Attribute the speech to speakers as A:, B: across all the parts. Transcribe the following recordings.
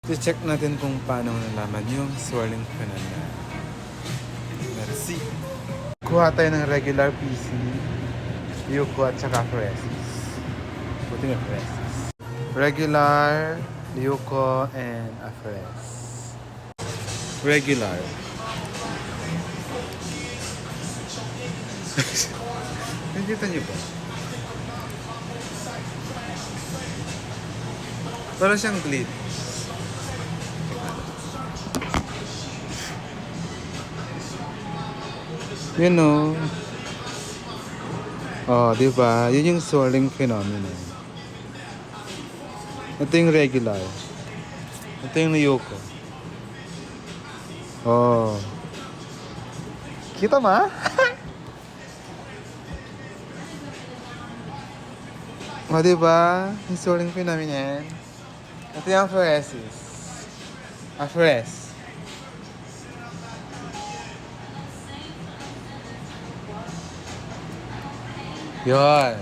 A: I-check natin kung paano nalaman yung swirling phenomena. Let's see. Kuha tayo ng regular PC, Yuko at saka Phresis. Buti nga Phresis. Regular, Yuko, and Afres. Regular. Nakikita niyo ba? Parang siyang glitch. You know. Oh, di ba? Yun yung swirling phenomenon. Ito yung regular. Ito yung Yuko. Oh. Kita ma? O, diba? Yung swirling phenomenon. Ito yung Phresis. Afres. Yun.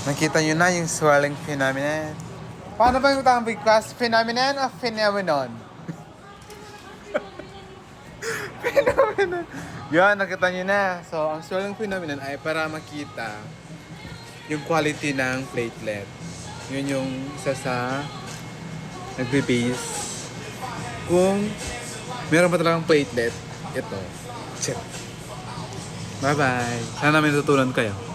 A: Nakita nyo na yung swirling phenomenon. Paano ba yung tamang class? Phenomenon o phenomenon? Phenomenon. Yun, nakita nyo na. So, ang swirling phenomenon ay para makita yung quality ng platelet. Yun yung isa sa nagbe-base. Kung meron pa talagang platelet, ito. Check. Bye-bye. Sana may natutunan kayo.